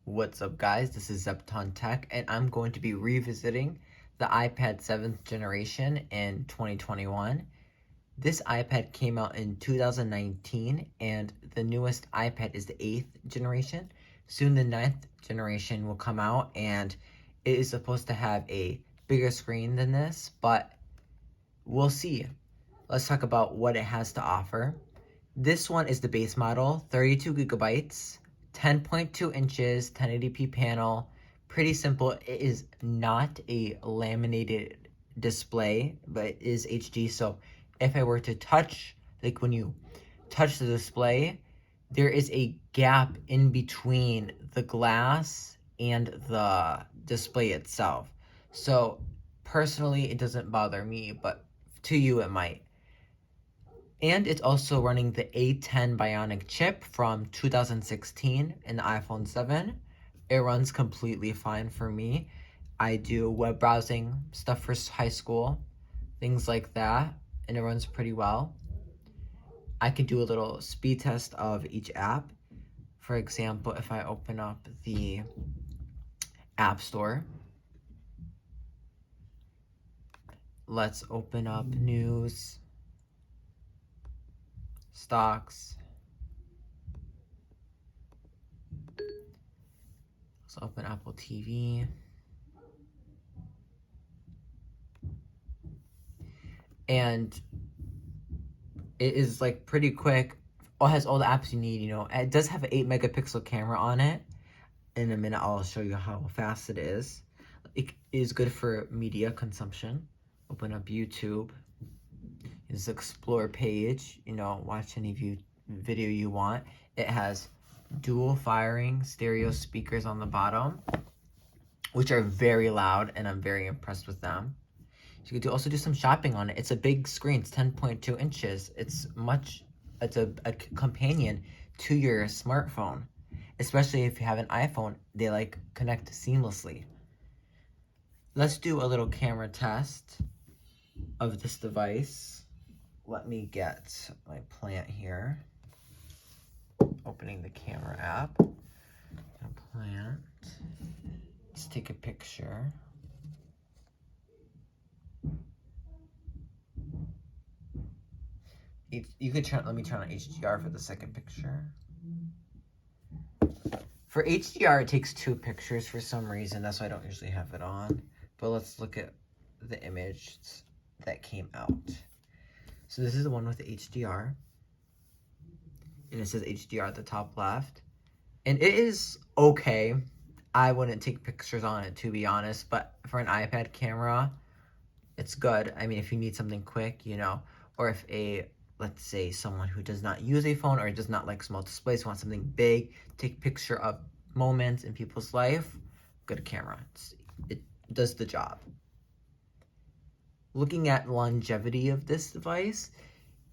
What's up, guys? This is Zepton Tech, and I'm going to be revisiting the iPad 7th generation in 2021. This iPad came out in 2019, and the newest iPad is the 8th generation. Soon the 9th generation will come out, and it is supposed to have a bigger screen than this, but we'll see. Let's talk about what it has to offer. This one is the base model, 32 gigabytes, 10.2 inches, 1080p panel. Pretty simple. It is not a laminated display, but it is HD. So if I were to touch, like when you touch the display, there is a gap in between the glass and the display itself. So personally, it doesn't bother me, but to you it might. And it's also running the A10 Bionic chip from 2016 in the iPhone 7. It runs completely fine for me. I do web browsing stuff for high school, things like that, and it runs pretty well. I can do a little speed test of each app. For example, if I open up the App Store, let's open up news, stocks. Let's open Apple TV. And it is like pretty quick. It has all the apps you need, It does have an 8 megapixel camera on it. In a minute, I'll show you how fast it is. It is good for media consumption. Open up YouTube. This explore page, watch any video you want. It has dual firing stereo speakers on the bottom, which are very loud, and I'm very impressed with them. You could also do some shopping on it. It's a big screen. It's 10.2 inches. It's a companion to your smartphone, especially if you have an iPhone. They connect seamlessly. Let's do a little camera test of this device. Let me get my plant here. Opening the camera app. Plant. Let's take a picture. You could let me turn on HDR for the second picture. For HDR, it takes 2 pictures for some reason. That's why I don't usually have it on. But let's look at the image that came out. So this is the one with the HDR. And it says HDR at the top left. And it is okay. I wouldn't take pictures on it, to be honest. But for an iPad camera, it's good. I mean, if you need something quick, or if let's say someone who does not use a phone or does not like small displays, wants something big, take picture of moments in people's life, good camera. It does the job. Looking at longevity of this device,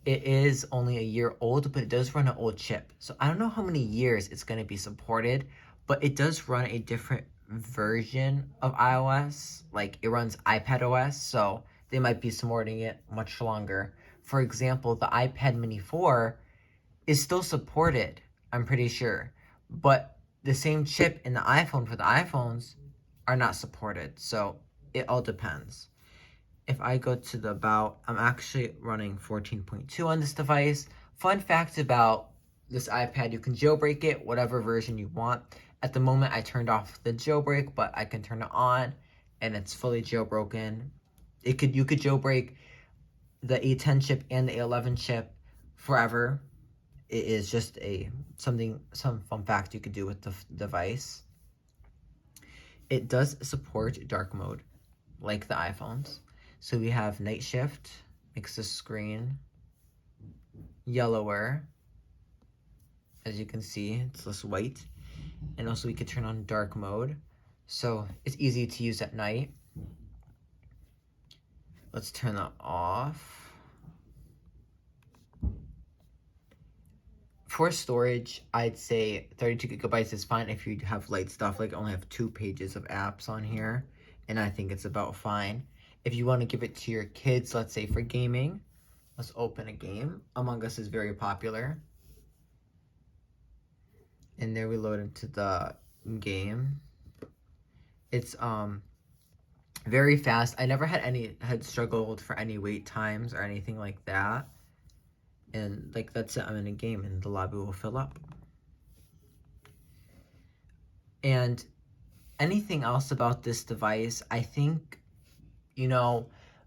it is only a year old, but it does run an old chip. So I don't know how many years it's going to be supported, but it does run a different version of iOS. Like it runs iPad OS, so they might be supporting it much longer. For example, the iPad Mini 4 is still supported, I'm pretty sure. But the same chip in the iPhone for the iPhones are not supported. So it all depends. If I go to the About, I'm actually running 14.2 on this device. Fun fact about this iPad, you can jailbreak it, whatever version you want. At the moment, I turned off the jailbreak, but I can turn it on, and it's fully jailbroken. You could jailbreak the A10 chip and the A11 chip forever. It is just some fun fact you could do with the device. It does support dark mode, like the iPhones. So we have night shift, makes the screen yellower. As you can see, it's less white. And also we could turn on dark mode. So it's easy to use at night. Let's turn that off. For storage, I'd say 32 gigabytes is fine if you have light stuff, like I only have 2 pages of apps on here, and I think it's about fine. If you want to give it to your kids, let's say for gaming, let's open a game. Among Us is very popular. And there we load into the game. It's very fast. I never had struggled for any wait times or anything like that. And like that's it, I'm in a game and the lobby will fill up. And anything else about this device, I think,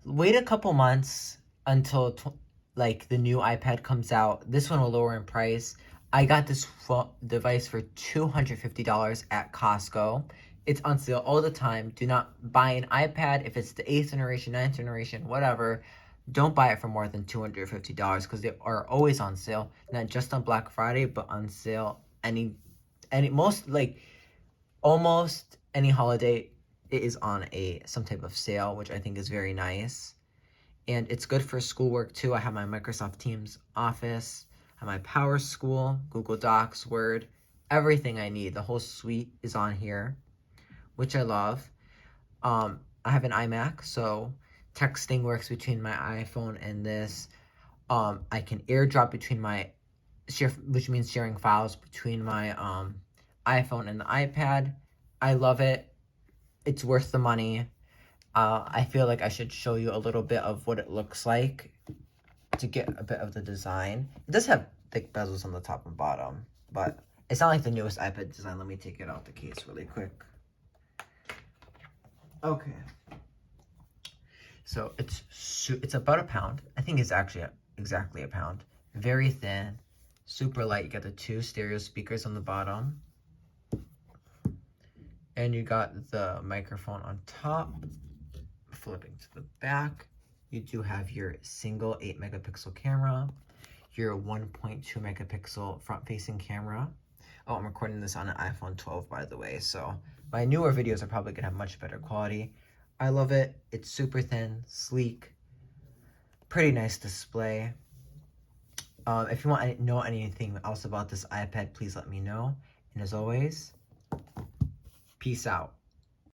wait a couple months until like the new iPad comes out. This one will lower in price. I got this device for $250 at Costco. It's on sale all the time. Do not buy an iPad if it's the 8th generation, 9th generation, whatever. Don't buy it for more than $250 because they are always on sale. Not just on Black Friday, but on sale almost any holiday. It is on some type of sale, which I think is very nice. And it's good for schoolwork too. I have my Microsoft Teams Office, I have my Power School, Google Docs, Word, everything I need. The whole suite is on here, which I love. I have an iMac, so texting works between my iPhone and this. I can AirDrop which means sharing files between my iPhone and the iPad. I love it. It's worth the money. I feel like I should show you a little bit of what it looks like to get a bit of the design. It does have thick bezels on the top and bottom, but it's not like the newest iPad design. Let me take it out the case really quick. Okay. So it's about a pound. I think it's actually exactly a pound. Very thin, super light. You got the 2 stereo speakers on the bottom. And you got the microphone on top. Flipping to the back, you do have your single 8 megapixel camera, your 1.2 megapixel front facing camera. Oh, I'm recording this on an iPhone 12, by the way, so my newer videos are probably gonna have much better quality. I love it. It's super thin, sleek, pretty nice display. If you want to know anything else about this iPad, please let me know. And as always, peace out.